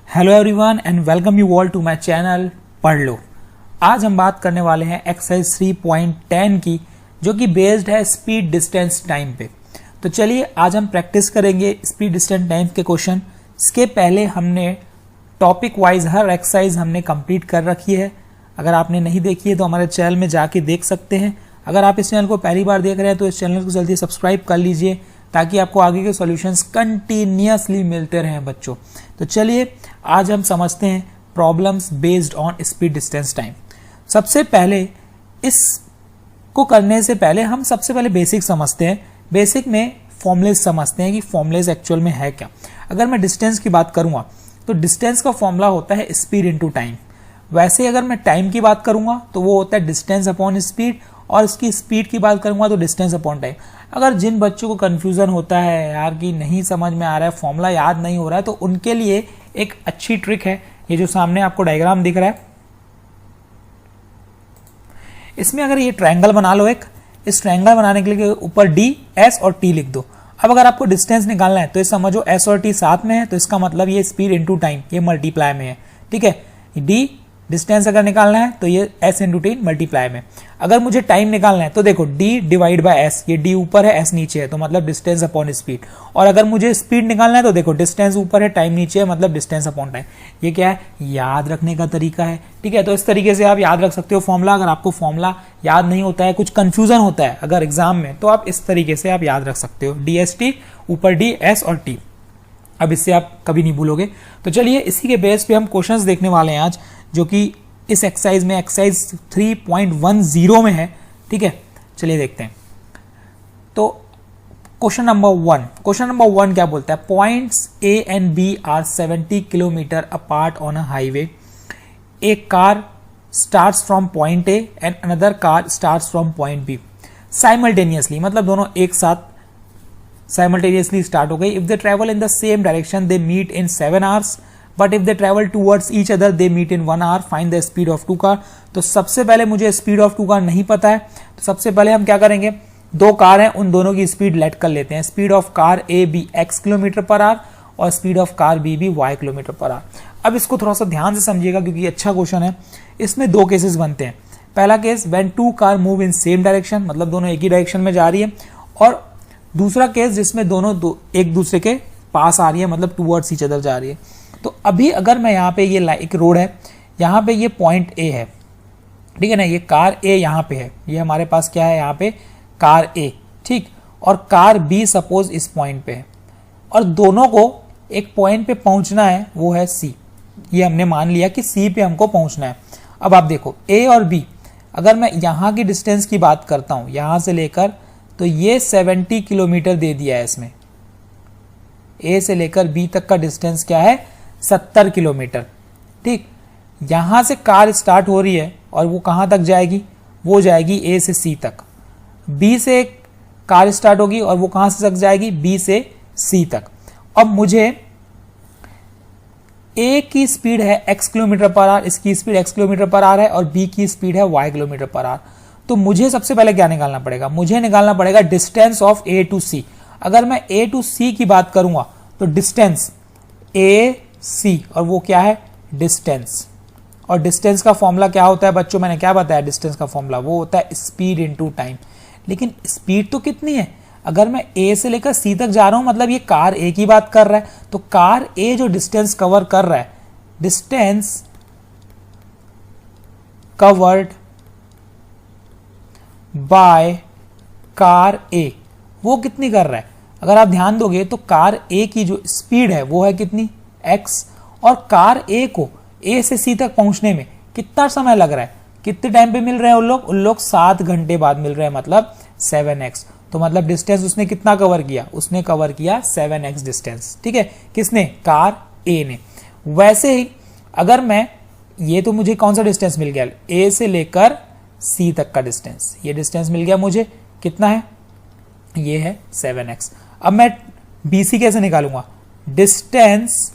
Hello everyone and welcome you all to my channel पढ़ लो। आज हम बात करने वाले हैं एक्सरसाइज 3.10 की, जो कि बेस्ड है स्पीड डिस्टेंस टाइम पे। तो चलिए आज हम प्रैक्टिस करेंगे स्पीड डिस्टेंस टाइम के क्वेश्चन। इसके पहले हमने टॉपिक वाइज हर एक्सरसाइज हमने कंप्लीट कर रखी है। अगर आपने नहीं देखी है तो हमारे चैनल में जाके देख सकते हैं। अगर आप इस चैनल को पहली बार देख रहे हैं तो इस चैनल को जल्दी सब्सक्राइब कर लीजिए ताकि आपको आगे के सॉल्यूशंस कंटिन्यूअसली मिलते रहें बच्चों। तो चलिए आज हम समझते हैं problems based on speed distance time. सबसे पहले इसको करने से पहले हम सबसे पहले बेसिक समझते हैं। बेसिक में फॉर्मुलेज समझते हैं कि फॉर्मुलेज एक्चुअल में है क्या। अगर मैं डिस्टेंस की बात करूंगा तो डिस्टेंस का फॉर्मूला होता है स्पीड इनटू टाइम। वैसे अगर मैं टाइम की बात करूंगा तो वो होता है डिस्टेंस अपॉन स्पीड, और इसकी स्पीड की बात करूंगा तो डिस्टेंस अपॉन टाइम। अगर जिन बच्चों को कंफ्यूजन होता है यार कि नहीं समझ में आ रहा है, फॉर्मूला याद नहीं हो रहा है, तो उनके लिए एक अच्छी ट्रिक है। ये जो सामने आपको डायग्राम दिख रहा है, इसमें अगर ये ट्रायंगल बना लो एक, इस ट्रायंगल बनाने के लिए ऊपर डी, एस और टी लिख दो। अब अगर आपको डिस्टेंस निकालना है तो ये समझो एस और टी साथ में है, तो इसका मतलब ये स्पीड इनटू टाइम, ये मल्टीप्लाई में है। ठीक है, डी डिस्टेंस अगर निकालना है तो ये एस इंटू टी मल्टीप्लाई में। अगर मुझे टाइम निकालना है तो देखो डी डिवाइड बाय एस, ये डी ऊपर है एस नीचे है, तो मतलब डिस्टेंस अपॉन स्पीड। और अगर मुझे स्पीड निकालना है तो देखो डिस्टेंस ऊपर है टाइम नीचे है, मतलब डिस्टेंस अपॉन टाइम। ये क्या है, याद रखने का तरीका है। ठीक है, तो इस तरीके से आप याद रख सकते हो फॉर्मूला। अगर आपको फॉर्मूला याद नहीं होता है, कुछ कंफ्यूजन होता है अगर एग्जाम में, तो आप इस तरीके से आप याद रख सकते हो, डी एस टी ऊपर डी एस और टी। अब इससे आप कभी नहीं भूलोगे। तो चलिए इसी के बेस पे हम क्वेश्चंस देखने वाले हैं आज, जो कि इस एक्सरसाइज में एक्सरसाइज 3.10 में है। ठीक है, चलिए देखते हैं। तो क्वेश्चन नंबर वन क्या बोलता है, points A and B are 70 kilometre apart on a highway. A car starts from point A and another car starts from point B simultaneously, मतलब दोनों एक साथ साइमल्टेनियसली स्टार्ट हो गई। If they travel in the same direction they meet in 7 hours, but if they travel towards each other they meet in 1 hour, find the speed of 2 car. तो सबसे पहले मुझे स्पीड ऑफ 2 कार नहीं पता है, तो सबसे पहले हम क्या करेंगे, दो कार हैं उन दोनों की स्पीड लेट कर लेते हैं। Speed of car A B x kilometre per hour और स्पीड ऑफ कार बी भी y किलोमीटर पर आवर। अब इसको थोड़ा सा ध्यान से समझिएगा क्योंकि अच्छा क्वेश्चन है। इसमें दो केसेस बनते हैं। पहला case when 2 car move in same direction, मतलब दोनों एक ही डायरेक्शन में जा रही है, और दूसरा केस जिसमें दोनों एक दूसरे के पास आ रही है, मतलब टूवर्ड्स ईच अदर जा रही है। तो अभी अगर मैं यहाँ पे ये एक रोड है, यहाँ पे ये पॉइंट ए है, ठीक है ना, ये कार ए यहाँ पे है, ये हमारे पास क्या है यहाँ पे कार ए, ठीक, और कार बी सपोज इस पॉइंट पे है, और दोनों को एक पॉइंट पे पहुंचना है, वो है सी। ये हमने मान लिया कि सी पे हमको पहुंचना है। अब आप देखो ए और बी, अगर मैं यहाँ की डिस्टेंस की बात करता हूँ यहाँ से लेकर, तो ये 70 किलोमीटर दे दिया है इसमें। ए से लेकर बी तक का डिस्टेंस क्या है, 70 किलोमीटर। ठीक, यहां से कार स्टार्ट हो रही है और वो कहां तक जाएगी, वो जाएगी ए से सी तक। बी से कार स्टार्ट होगी और वो कहां से तक जाएगी, बी से सी तक। अब मुझे ए की स्पीड है x किलोमीटर पर आवर, इसकी speed x kilometre per our है, और बी की स्पीड है y किलोमीटर पर आवर। तो मुझे सबसे पहले क्या निकालना पड़ेगा, मुझे निकालना पड़ेगा डिस्टेंस ऑफ ए टू सी। अगर मैं ए टू सी की बात करूंगा तो डिस्टेंस ए सी, और वो क्या है डिस्टेंस। और डिस्टेंस का फॉर्मूला क्या होता है बच्चों, मैंने क्या बताया, डिस्टेंस का फॉर्मूला वो होता है स्पीड इनटू टाइम। लेकिन स्पीड तो कितनी है, अगर मैं ए से लेकर सी तक जा रहा हूं, मतलब ये कार ए की बात कर रहा है, तो कार ए जो डिस्टेंस कवर कर रहा है, डिस्टेंस कवर्ड बाय कार ए, वो कितनी कर रहा है। अगर आप ध्यान दोगे तो कार ए की जो स्पीड है वो है कितनी, x, और कार ए को ए से सी तक पहुंचने में कितना समय लग रहा है, कितने टाइम पे मिल रहे हैं उन लोग 7 घंटे बाद मिल रहे हैं, मतलब 7x। तो मतलब डिस्टेंस उसने कितना कवर किया, उसने कवर किया 7x डिस्टेंस। ठीक है, किसने, कार ए ने। वैसे ही अगर मैं, ये तो मुझे कौन सा डिस्टेंस मिल गया, ए से लेकर सी तक का डिस्टेंस, ये डिस्टेंस मिल गया मुझे, कितना है, ये है 7x। अब मैं बी सी कैसे निकालूंगा, distance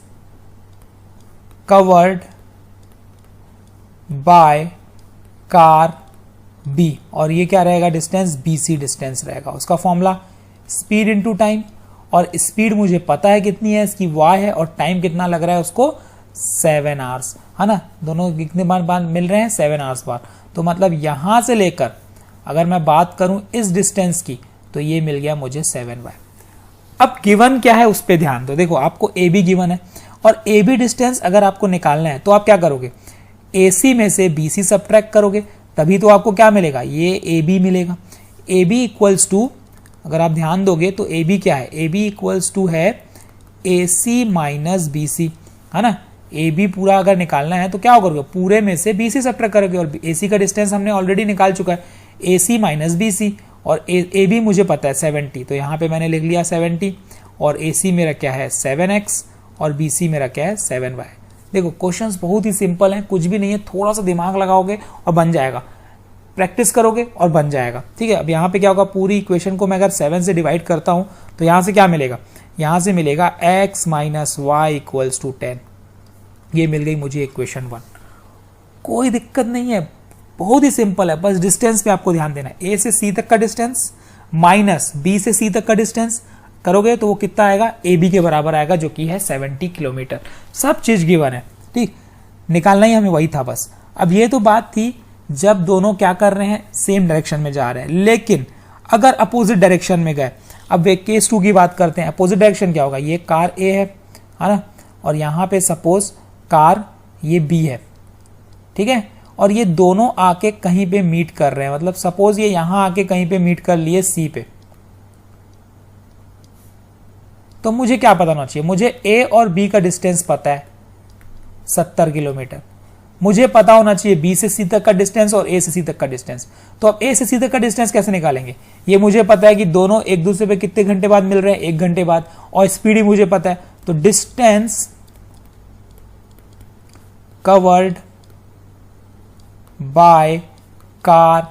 covered by car B, और ये क्या रहेगा, डिस्टेंस बी सी डिस्टेंस रहेगा। उसका फॉर्मूला स्पीड इनटू टाइम, और स्पीड मुझे पता है कितनी है, इसकी y है, और टाइम कितना लग रहा है उसको 7 आवर्स, है ना। दोनों कितने बार मिल रहे हैं, 7 आवर्स बाद। तो मतलब यहां से लेकर अगर मैं बात करूं इस डिस्टेंस की, तो ये मिल गया मुझे 7y। अब गिवन क्या है उस पर ध्यान दो। देखो आपको ए बी गिवन है, और ए बी डिस्टेंस अगर आपको निकालना है तो आप क्या करोगे, ए सी में से बी सी सब्ट्रैक्ट करोगे, तभी तो आपको क्या मिलेगा, ये ए बी मिलेगा। ए बी इक्वल्स टू, अगर आप ध्यान दोगे तो ए बी क्या है, ए बी इक्वल्स टू है ए सी माइनस बी सी, है ना। ए बी पूरा अगर निकालना है तो क्या होगा, पूरे में से बी सी सब्ट्रैक्ट करोगे, और ए सी का डिस्टेंस हमने ऑलरेडी निकाल चुका है, ए सी माइनस बी सी, और ए बी मुझे पता है 70, तो यहाँ पे मैंने लिख लिया 70, और ए सी मेरा क्या है 7x, और बी सी मेरा क्या है 7y। देखो क्वेश्चंस बहुत ही सिंपल हैं, कुछ भी नहीं है, थोड़ा सा दिमाग लगाओगे और बन जाएगा, प्रैक्टिस करोगे और बन जाएगा, ठीक है। अब यहाँ पे क्या होगा, पूरी इक्वेशन को मैं अगर 7 से डिवाइड करता हूँ तो यहाँ से क्या मिलेगा, यहाँ से मिलेगा x minus Y equals to 10। ये मिल गई मुझे इक्वेशन 1। कोई दिक्कत नहीं है, बहुत ही सिंपल है, बस डिस्टेंस पे आपको ध्यान देना है। ए से सी तक का डिस्टेंस माइनस बी से सी तक का डिस्टेंस करोगे तो वो कितना आएगा, ए बी के बराबर आएगा, जो कि है 70 किलोमीटर। सब चीज गिवन है, ठीक, निकालना ही हमें वही था बस। अब ये तो बात थी जब दोनों क्या कर रहे हैं, सेम डायरेक्शन में जा रहे हैं, लेकिन अगर अपोजिट डायरेक्शन में गए, अब केस 2 की बात करते हैं। अपोजिट डायरेक्शन क्या होगा, ये कार ए है ना, और यहाँ पे सपोज कार ये बी है, ठीक है, और ये दोनों आके कहीं पे मीट कर रहे हैं, मतलब सपोज ये यहां आके कहीं पे मीट कर लिए सी पे, तो मुझे क्या पता होना चाहिए, मुझे ए और बी का डिस्टेंस पता है 70 किलोमीटर, मुझे पता होना चाहिए बी से सी तक का डिस्टेंस और ए से सी तक का डिस्टेंस। तो अब ए से सी तक का डिस्टेंस कैसे निकालेंगे, ये मुझे पता है कि दोनों एक दूसरे पे कितने घंटे बाद मिल रहे हैं, 1 घंटे बाद, और स्पीड ही मुझे पता है, तो डिस्टेंस कवर्ड बाय कार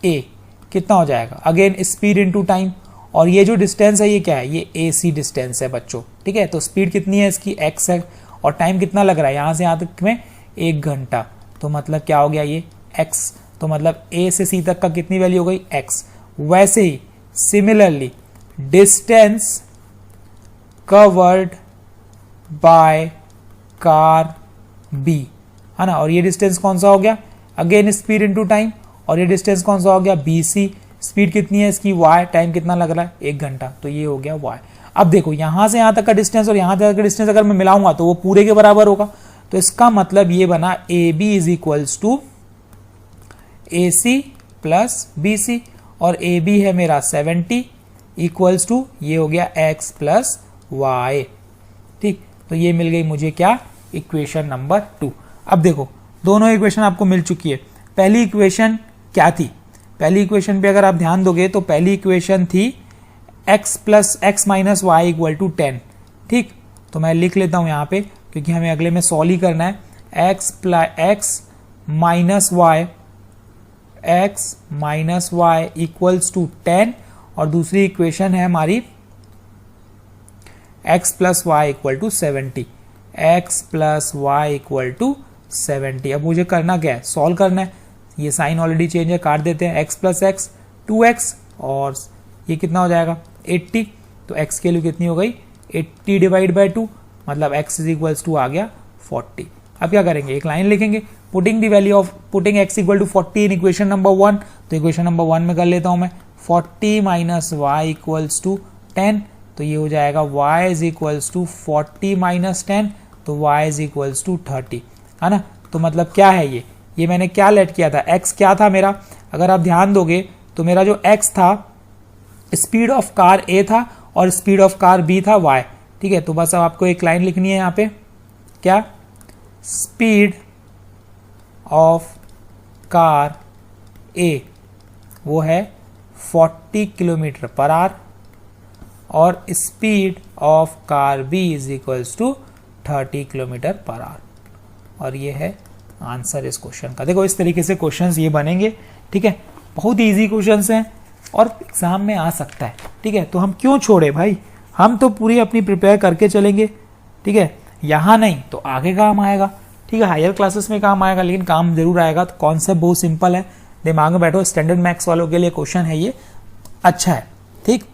ए कितना हो जाएगा, अगेन स्पीड इनटू टाइम, और ये जो डिस्टेंस है ये क्या है, ये ए सी डिस्टेंस है बच्चों, ठीक है। तो स्पीड कितनी है इसकी, x है, और टाइम कितना लग रहा है यहां से यहां तक में 1 घंटा, तो मतलब क्या हो गया ये x, तो मतलब a से c तक का कितनी वैल्यू हो गई x। वैसे ही similarly distance covered by car b, है ना, और ये डिस्टेंस कौन सा हो गया, अगेन स्पीड इनटू टाइम, और ये डिस्टेंस कौन सा हो गया bc, स्पीड कितनी है इसकी y, टाइम कितना लग रहा है 1 घंटा, तो ये हो गया y। अब देखो यहां से यहां तक का डिस्टेंस और यहां तक का डिस्टेंस अगर मैं मिलाऊंगा तो वो पूरे के बराबर होगा, तो इसका मतलब ये बना A B is equals to A C plus B C, और ए बी है मेरा 70 इक्वल्स टू, ये हो गया x प्लस वाई, ठीक। तो ये मिल गई मुझे क्या, इक्वेशन नंबर 2। अब देखो दोनों इक्वेशन आपको मिल चुकी है। पहली इक्वेशन क्या थी, पहली इक्वेशन पे अगर आप ध्यान दोगे तो पहली इक्वेशन थी x plus x minus y equal to 10, ठीक। तो मैं लिख लेता हूं यहाँ पे, क्योंकि हमें अगले में सॉल्व ही करना है। X minus Y equals to 10, और दूसरी इक्वेशन है हमारी x plus y equal to 70, x plus y equal to 70। अब मुझे करना क्या है, सॉल्व करना है। ये साइन ऑलरेडी चेंज है, काट देते हैं, x प्लस एक्स 2x, और ये कितना हो जाएगा 80, तो x की वैल्यू कितनी हो गई 80 डिवाइड बाई 2, मतलब x इज इक्वल्स टू आ गया 40। अब क्या करेंगे, एक लाइन लिखेंगे, putting the value of putting x equal to 40 in equation number 1, तो इक्वेशन नंबर 1 में कर लेता हूं मैं, 40 माइनस वाई इक्वल्स टू 10, तो ये हो जाएगा y is equals to 40 minus 10, तो y इज इक्वल्स टू 30, है ना। तो मतलब क्या है ये मैंने क्या लेट किया था, x क्या था मेरा, अगर आप ध्यान दोगे तो मेरा जो x था स्पीड ऑफ कार a था और स्पीड ऑफ कार b था y, ठीक है। तो बस अब आपको एक लाइन लिखनी है यहाँ पे, क्या, स्पीड ऑफ कार a वो है 40 किलोमीटर पर आवर, और speed of car b is equals to 30 kilometre per hour, और ये है आंसर इस क्वेश्चन का। देखो इस तरीके से क्वेश्चंस ये बनेंगे, ठीक है, बहुत इजी क्वेश्चंस हैं और एग्जाम में आ सकता है, ठीक है। तो हम क्यों छोड़े भाई, हम तो पूरी अपनी प्रिपेयर करके चलेंगे, ठीक है, यहाँ नहीं तो आगे काम आएगा, ठीक है, हायर क्लासेस में काम आएगा, लेकिन काम जरूर आएगा। तो कॉन्सेप्ट बहुत सिंपल है, दिमाग में बैठो, स्टैंडर्ड मैथ्स वालों के लिए क्वेश्चन है ये, अच्छा है, ठीक।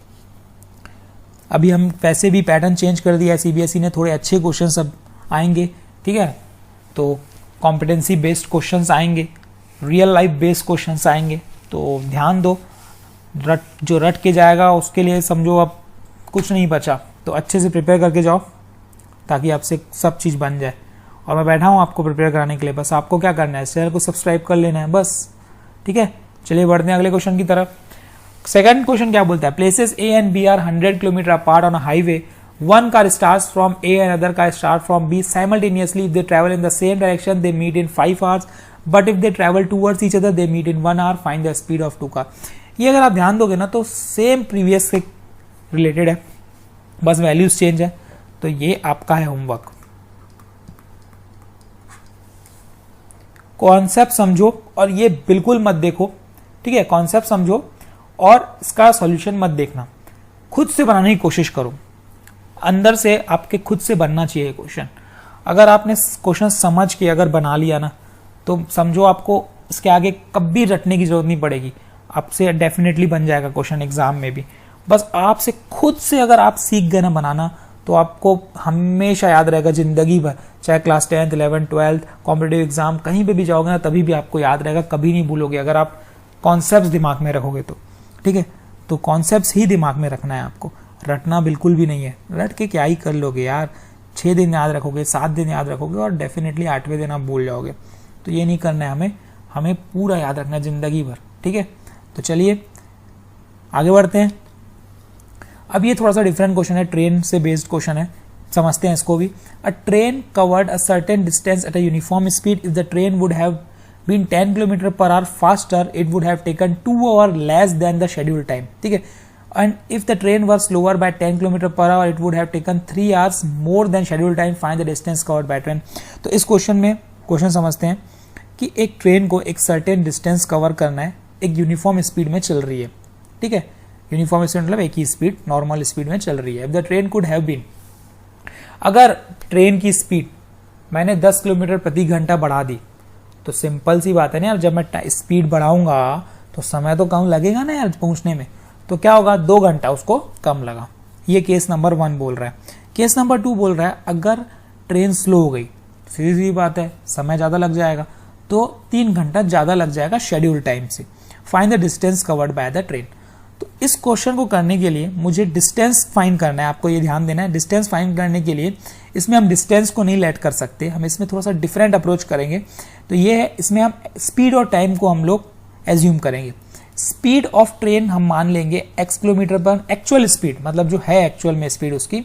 अभी हम वैसे भी पैटर्न चेंज कर दिया है सीबीएसई ने, थोड़े अच्छे क्वेश्चन सब आएंगे, ठीक है। तो कॉम्पिटेंसी बेस्ड क्वेश्चंस आएंगे, रियल लाइफ बेस्ड क्वेश्चंस आएंगे, तो ध्यान दो। जो रट के जाएगा उसके लिए समझो अब कुछ नहीं बचा, तो अच्छे से प्रिपेयर करके जाओ ताकि आपसे सब चीज़ बन जाए। और मैं बैठा हूँ आपको प्रिपेयर कराने के लिए, बस आपको क्या करना है, चैनल को सब्सक्राइब कर लेना है बस, ठीक है। चलिए बढ़ते हैं अगले क्वेश्चन की तरफ। सेकंड क्वेश्चन क्या बोलता है, places A and B are 100 kilometre apart on a highway, one car starts from A and other car start from B simultaneously. If they travel in the same direction they meet in 5 hours, but if they travel towards each other they meet in 1 hour. Find the speed of 2 car. ये अगर आप ध्यान दोगे ना तो same previous से related है, बस वैल्यूज चेंज है। तो ये आपका है होमवर्क। कॉन्सेप्ट समझो और ये बिल्कुल मत देखो, ठीक है। कॉन्सेप्ट समझो और इसका सॉल्यूशन मत देखना, खुद से बनाने की कोशिश करो। अंदर से आपके खुद से बनना चाहिए क्वेश्चन। अगर आपने क्वेश्चन समझ के अगर बना लिया ना तो समझो आपको इसके आगे कभी रटने की जरूरत नहीं पड़ेगी, आपसे डेफिनेटली बन जाएगा क्वेश्चन एग्जाम में भी। बस आपसे खुद से अगर आप सीख गए ना बनाना तो आपको हमेशा याद रहेगा जिंदगी भर, चाहे class 10th 11th 12th competitive exam कहीं पे भी जाओगे ना तभी भी आपको याद रहेगा, कभी नहीं भूलोगे अगर आप कॉन्सेप्ट दिमाग में रखोगे तो, ठीक है। तो कॉन्सेप्ट ही दिमाग में रखना है आपको, रटना बिल्कुल भी नहीं है। रट के क्या ही कर लोगे यार, 6 दिन याद रखोगे, 7 दिन याद रखोगे और डेफिनेटली 8वें दिन आप भूल जाओगे। तो ये नहीं करना है हमें पूरा याद रखना है जिंदगी भर, ठीक है। तो चलिए आगे बढ़ते हैं। अब ये थोड़ा सा डिफरेंट क्वेश्चन है, ट्रेन से बेस्ड क्वेश्चन है, समझते हैं इसको भी। A train covered a certain distance at a uniform speed. If the train would have been 10 kilometre per hour faster it would have taken 2 hours less than the schedule time, ठीक है। And if the train was slower by 10 km per hour, it would have taken 3 hours more than scheduled time. Find the distance covered by train. तो इस question में question समझते हैं कि एक train को एक सर्टेन डिस्टेंस कवर करना है, एक यूनिफॉर्म स्पीड में चल रही है, ठीक है। यूनिफॉर्म स्पीड मतलब एक ही स्पीड, नॉर्मल स्पीड में चल रही है। If the train could have been, अगर ट्रेन की स्पीड मैंने 10 किलोमीटर प्रति घंटा बढ़ा दी तो सिंपल सी बात है ना यार, जब मैं स्पीड बढ़ाऊंगा तो समय तो कम लगेगा ना यार पहुंचने में, तो क्या होगा 2 घंटा उसको कम लगा। ये केस नंबर 1 बोल रहा है। केस नंबर 2 बोल रहा है अगर ट्रेन स्लो हो गई, सीधी सी बात है समय ज़्यादा लग जाएगा, तो 3 घंटा ज़्यादा लग जाएगा शेड्यूल टाइम से। Find the distance covered by the train. तो इस क्वेश्चन को करने के लिए मुझे डिस्टेंस फाइंड करना है, आपको ये ध्यान देना है। डिस्टेंस फाइंड करने के लिए इसमें हम डिस्टेंस को नहीं लेट कर सकते, हम इसमें थोड़ा सा डिफरेंट अप्रोच करेंगे। तो ये है, इसमें हम स्पीड और टाइम को हम लोग एज्यूम करेंगे। स्पीड ऑफ ट्रेन हम मान लेंगे x किलोमीटर पर, एक्चुअल स्पीड मतलब जो है एक्चुअल में स्पीड उसकी,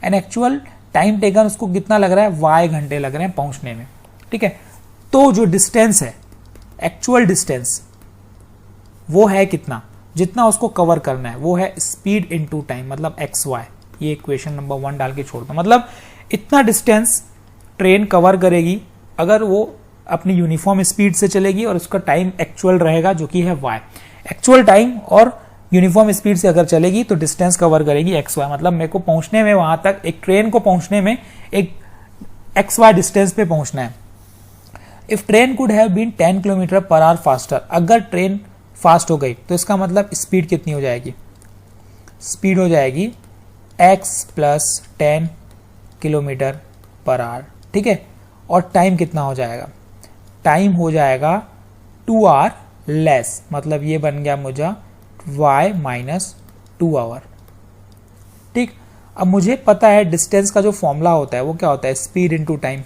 एंड एक्चुअल टाइम टेकन उसको कितना लग रहा है, y घंटे लग रहे हैं पहुंचने में, ठीक है। तो जो डिस्टेंस है, एक्चुअल डिस्टेंस वो है कितना, जितना उसको कवर करना है वो है स्पीड इनटू टाइम मतलब xy। ये इक्वेशन नंबर 1 डाल के छोड़ दो, मतलब इतना डिस्टेंस ट्रेन कवर करेगी अगर वो अपनी यूनिफॉर्म स्पीड से चलेगी और उसका टाइम एक्चुअल रहेगा जो कि है y। एक्चुअल टाइम और यूनिफॉर्म स्पीड से अगर चलेगी तो डिस्टेंस कवर करेगी xy, मतलब मेरे को पहुंचने में वहां तक, एक ट्रेन को पहुंचने में एक xy डिस्टेंस पे पहुंचना है। If train could have been 10 kilometre per hour faster, अगर ट्रेन फास्ट हो गई तो इसका मतलब स्पीड कितनी हो जाएगी, स्पीड हो जाएगी x plus 10 kilometre per our, ठीक है। और टाइम कितना हो जाएगा, टाइम हो जाएगा 2 आवर लेस, मतलब ये बन गया मुझे y माइनस 2 आवर, ठीक। अब मुझे पता है डिस्टेंस का जो फॉर्मूला होता है वो क्या होता है, स्पीड इनटू टाइम।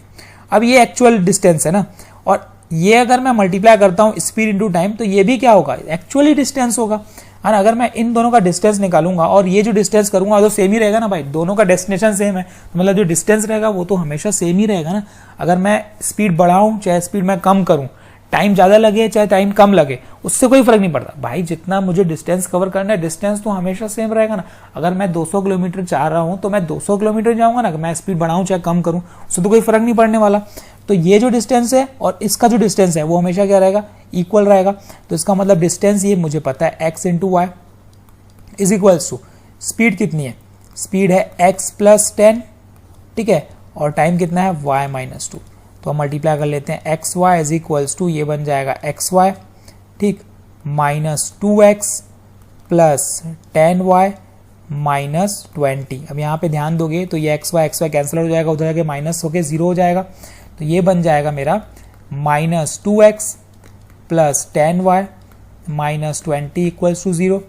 अब ये एक्चुअल डिस्टेंस है ना, और ये अगर मैं मल्टीप्लाई करता हूँ स्पीड इनटू टाइम तो ये भी क्या होगा, एक्चुअली डिस्टेंस होगा, है ना। अगर मैं इन दोनों का डिस्टेंस निकालूंगा और ये जो डिस्टेंस करूंगा तो सेम ही रहेगा ना भाई, दोनों का डेस्टिनेशन सेम है, तो मतलब जो डिस्टेंस रहेगा वो तो हमेशा सेम ही रहेगा ना। अगर मैं स्पीड बढ़ाऊं चाहे स्पीड मैं कम करूं, टाइम ज़्यादा लगे चाहे टाइम कम लगे, उससे कोई फर्क नहीं पड़ता भाई। जितना मुझे डिस्टेंस कवर करना है डिस्टेंस तो हमेशा सेम रहेगा ना। अगर मैं 200 किलोमीटर चाह रहा हूँ तो मैं 200 किलोमीटर जाऊँगा ना, मैं स्पीड बढ़ाऊँ चाहे कम करूँ उससे तो कोई फर्क नहीं पड़ने वाला। तो ये जो डिस्टेंस है और इसका जो डिस्टेंस है वो हमेशा क्या रहेगा, इक्वल रहेगा। तो इसका मतलब डिस्टेंस ये मुझे पता है x into y is equals to speed कितनी है, स्पीड है x प्लस 10, ठीक है, और टाइम कितना है y माइनस 2। तो हम मल्टीप्लाई कर लेते हैं, x y is equals to ये बन जाएगा एक्स वाई, ठीक, minus 2x plus 10y minus 20। अब यहाँ पे ध्यान दोगे तो ये एक्स वाई कैंसिल हो जाएगा, उधर जाके माइनस होके 0 हो जाएगा, तो ये बन जाएगा मेरा -2x plus 10y minus 20 equals to 0।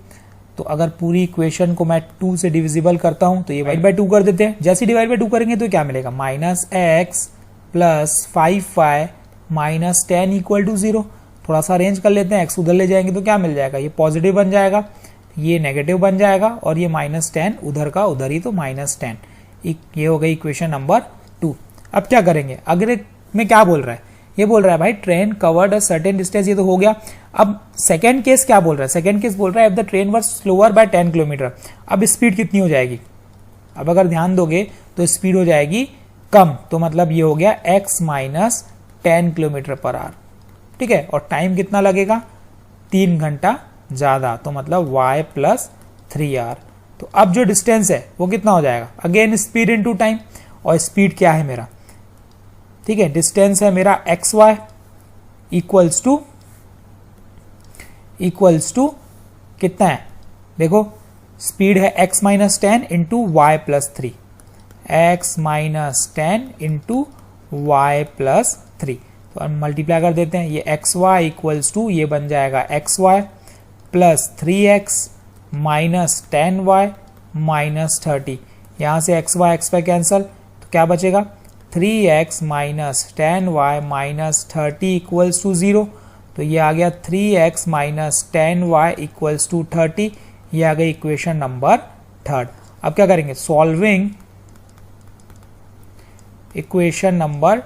तो अगर पूरी इक्वेशन को मैं 2 से डिविजिबल करता हूं तो ये डिवाइड बाई 2 कर देते हैं। जैसे डिवाइड बाई 2 करेंगे तो क्या मिलेगा, -x plus 5y minus 10 equal to 0। थोड़ा सा अरेंज कर लेते हैं, x उधर ले जाएंगे तो क्या मिल जाएगा, ये पॉजिटिव बन जाएगा, ये नेगेटिव बन जाएगा और ये -10 उधर का उधर ही, तो -10। ये हो गई इक्वेशन नंबर 2। अब क्या करेंगे, अगले में क्या बोल रहा है, ये बोल रहा है भाई train covered a certain distance, ये तो हो गया। अब सेकंड केस क्या बोल रहा है, सेकंड केस बोल रहा है if the train was slower by 10 kilometre. अब स्पीड कितनी हो जाएगी, अब अगर ध्यान दोगे तो स्पीड हो जाएगी कम, तो मतलब ये हो गया x minus 10 kilometre per our, ठीक है। और टाइम कितना लगेगा, 3 घंटा ज्यादा, तो मतलब y प्लस 3r। तो अब जो डिस्टेंस है वो कितना हो जाएगा, अगेन स्पीड इनटू टाइम, और स्पीड क्या है मेरा, ठीक है, डिस्टेंस है मेरा xy इक्वल्स टू कितना है, देखो स्पीड है x minus 10 into y plus 3, x minus 10 into y plus 3। तो हम मल्टीप्लाई कर देते हैं, ये xy इक्वल्स टू ये बन जाएगा xy plus 3x minus 10y minus 30। यहां से xy कैंसल, तो क्या बचेगा, 3x minus 10y minus 30 equals to 0। तो ये आ गया 3x minus 10y equals to 30। ये आ गई इक्वेशन नंबर 3। अब क्या करेंगे, सॉल्विंग इक्वेशन नंबर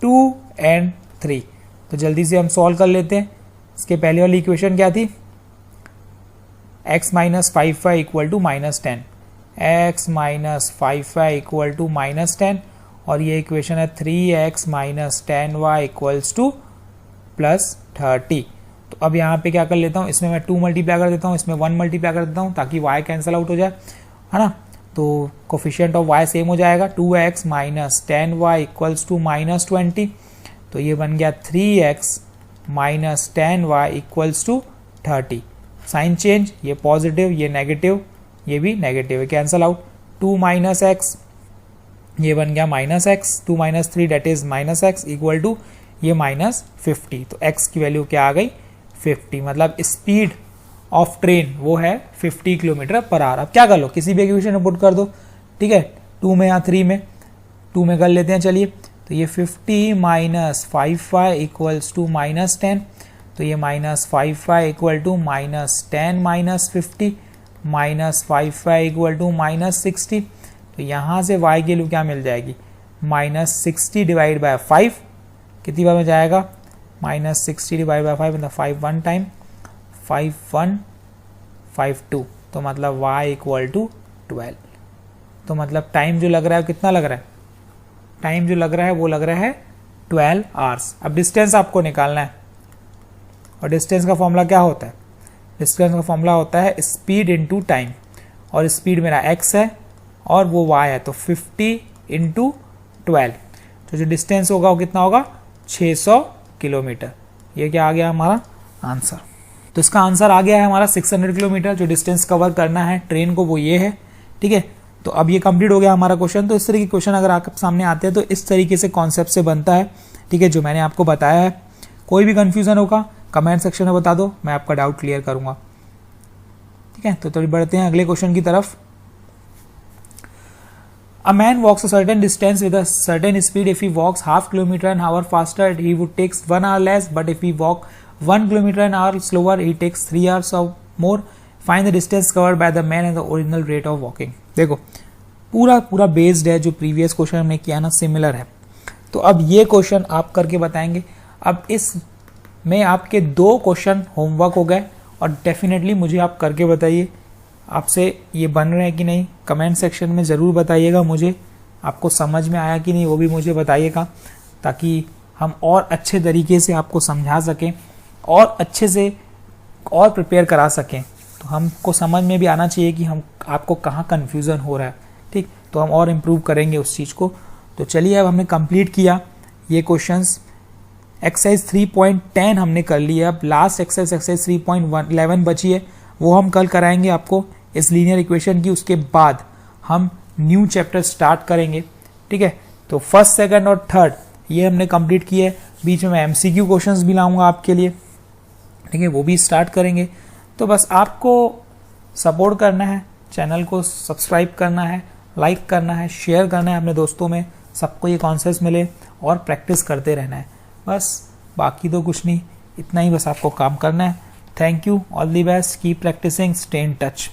2 एंड 3। तो जल्दी से हम सॉल्व कर लेते हैं। इसके पहले वाली इक्वेशन क्या थी, x minus 5y equal to minus 10, x minus 5y equal to minus 10, और ये इक्वेशन है 3x minus 10y equals two plus 30। तो अब यहाँ पे क्या कर लेता हूँ, इसमें मैं 2 मल्टीप्लाई कर देता हूँ, इसमें 1 मल्टीप्लाई कर देता हूँ ताकि y कैंसिल आउट हो जाए, है ना। तो कोफिशिएंट ऑफ y सेम हो जाएगा, 2x minus 10y equals to minus 20। तो ये बन गया 3x minus 10y equals to 30। Sign change, ये पॉजिटिव ये नेगेटिव, ये भी नेगेटिव है, कैंसल आउट। 2 माइनस एक्स, ये बन गया minus x, 2 minus 3 that is minus x equal to ये माइनस 50। तो x की वैल्यू क्या आ गई, 50। मतलब स्पीड ऑफ ट्रेन वो है 50 किलोमीटर पर आवर। अब क्या कर लो, किसी भी इक्वेशन में पुट कर दो, ठीक है, 2 में या 3 में, 2 में कर लेते हैं चलिए। तो ये 50 minus 5y equals to minus 10, तो ये minus 5y equal to minus 10 minus 50, minus 5y equal to minus 60। तो यहाँ से y की वैल्यू क्या मिल जाएगी, माइनस 60 डिवाइड बाय 5, कितनी बार में जाएगा, माइनस 60 डिवाइड बाय 5 मतलब 5 1 टाइम, 5 1 5 2, तो मतलब y इक्वल टू 12। तो मतलब टाइम जो लग रहा है कितना लग रहा है, टाइम जो लग रहा है वो लग रहा है 12 आवर्स। अब डिस्टेंस आपको निकालना है, और डिस्टेंस का फॉर्मूला क्या होता है, डिस्टेंस का फॉर्मूला होता है स्पीड इनटू टाइम, और स्पीड मेरा x है और वो y है, तो 50 इंटू 12। तो जो डिस्टेंस होगा वो कितना होगा, 600 किलोमीटर। ये क्या आ गया हमारा आंसर। तो इसका आंसर आ गया है हमारा 600 किलोमीटर। जो डिस्टेंस कवर करना है ट्रेन को वो ये है, ठीक है। तो अब ये कंप्लीट हो गया हमारा क्वेश्चन। तो इस तरीके के क्वेश्चन अगर आपके सामने आते हैं तो इस तरीके से कॉन्सेप्ट से बनता है, ठीक है, जो मैंने आपको बताया है। कोई भी कंफ्यूजन होगा कमेंट सेक्शन में बता दो, मैं आपका डाउट क्लियर करूंगा, ठीक है। तो थोड़ी बढ़ते हैं अगले क्वेश्चन की तरफ। A man walks a certain distance with a certain speed. If he walks half kilometer an hour faster, he would takes 1 hour less. But if he walk 1 kilometer an hour slower, he takes 3 hours or more. Find the distance covered by the man and the original rate of walking. देखो पूरा based है, जो previous question हमने किया ना similar है। तो अब ये क्वेश्चन आप करके बताएंगे। अब इस में आपके 2 क्वेश्चन होमवर्क हो गए, और डेफिनेटली मुझे आप करके बताइए आपसे ये बन रहे हैं कि नहीं। कमेंट सेक्शन में ज़रूर बताइएगा मुझे, आपको समझ में आया कि नहीं वो भी मुझे बताइएगा, ताकि हम और अच्छे तरीके से आपको समझा सकें और अच्छे से और प्रिपेयर करा सकें। तो हमको समझ में भी आना चाहिए कि हम आपको कहाँ कन्फ्यूज़न हो रहा है, ठीक। तो हम और इम्प्रूव करेंगे उस चीज़ को। तो चलिए अब हमने कंप्लीट किया ये क्वेश्चंस। एक्सरसाइज 3.10 हमने कर लिया। अब लास्ट एक्सरसाइज 3.11 बची है, वो हम कल कराएंगे आपको इस लीनियर इक्वेशन की। उसके बाद हम न्यू चैप्टर स्टार्ट करेंगे, ठीक है। तो फर्स्ट सेकंड और थर्ड ये हमने कंप्लीट किया है। बीच में MCQ क्वेश्चंस भी लाऊंगा आपके लिए, ठीक है, वो भी स्टार्ट करेंगे। तो बस आपको सपोर्ट करना है, चैनल को सब्सक्राइब करना है, लाइक करना है, शेयर करना है अपने दोस्तों में, सबको ये कॉन्सेप्ट मिले और प्रैक्टिस करते रहना है। बस बाकी तो कुछ नहीं, इतना ही बस आपको काम करना है। Thank you, all the best, keep practising, stay in touch.